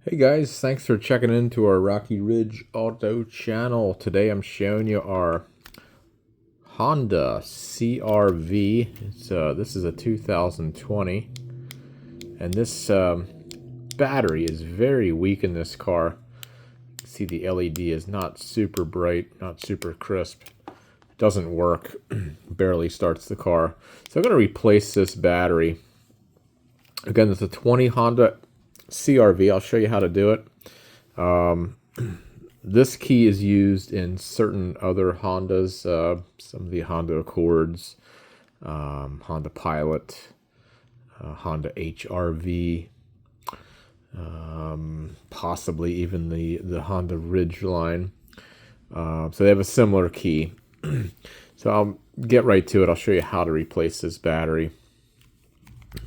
Hey guys, thanks for checking into our Rocky Ridge Auto channel. Today I'm showing you our Honda CRV. This is a 2020, and this battery is very weak in this car. You can see the LED is not super bright, not super crisp. It doesn't work, barely starts the car. So I'm going to replace this battery. Again, it's a 20 Honda CRV. I'll show you how to do it. This key is used in certain other Hondas, some of the Honda Accords, Honda Pilot, Honda HRV, possibly even the Honda Ridge line. So they have a similar key. So I'll get right to it. I'll show you how to replace this battery.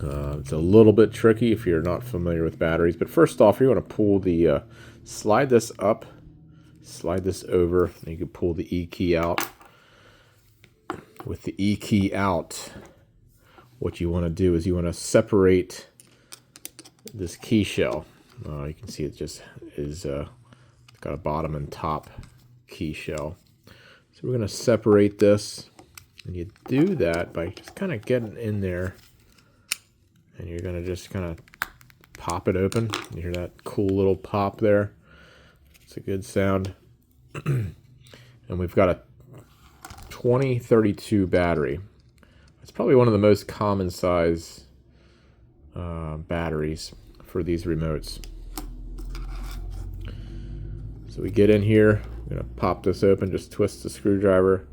It's a little bit tricky if you're not familiar with batteries, but first off, you're going to pull the slide this up, slide this over, and you can pull the E key out. With the E key out, what you want to do is you want to separate this key shell. You can see it just is got a bottom and top key shell. So we're going to separate this, and you do that by just kind of getting in there. And you're going to just kind of pop it open. You hear that cool little pop there? It's a good sound. And we've got a 2032 battery. It's probably one of the most common size batteries for these remotes. So we get in here. I'm going to pop this open, just twist the screwdriver.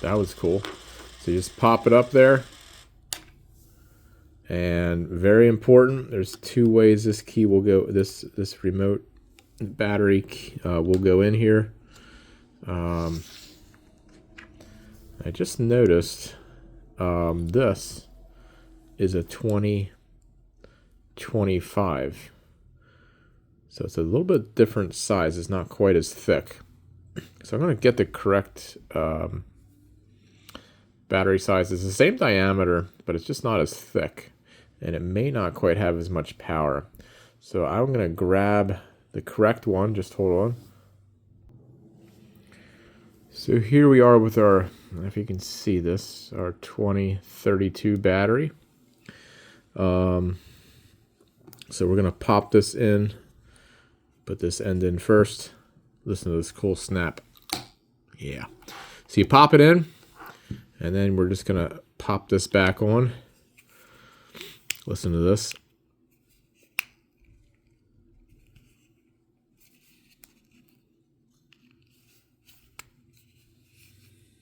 That was cool. So you just pop it up there. And very important, there's two ways this key will go, this remote battery will go in here. I just noticed this is a 2025. So it's a little bit different size. It's not quite as thick. So I'm going to get the correct battery size. Is the same diameter, but it's just not as thick, and it may not quite have as much power. So I'm going to grab the correct one. Just hold on. So here we are with our, if you can see this, our 2032 battery. So we're going to pop this in, put this end in first. Listen to this cool snap. Yeah. So you pop it in. And then we're just going to pop this back on. Listen to this.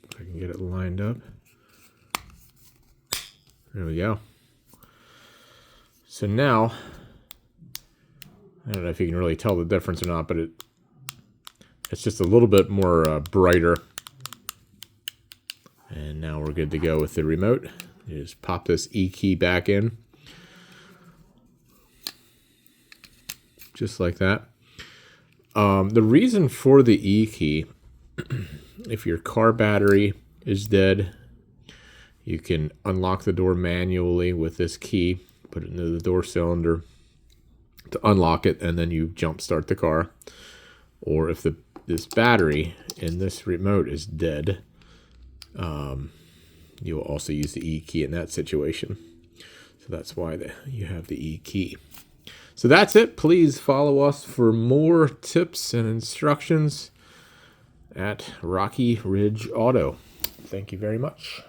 If I can get it lined up. There we go. So now, I don't know if you can really tell the difference or not, but it's just a little bit more brighter. And now we're good to go with the remote. You just pop this E key back in. Just like that. The reason for the E key, if your car battery is dead, you can unlock the door manually with this key, put it into the door cylinder to unlock it, and then you jump start the car. Or if this battery in this remote is dead, you will also use the E key in that situation. So that's why you have the E key. So that's it. Please follow us for more tips and instructions at Rocky Ridge Auto. Thank you very much.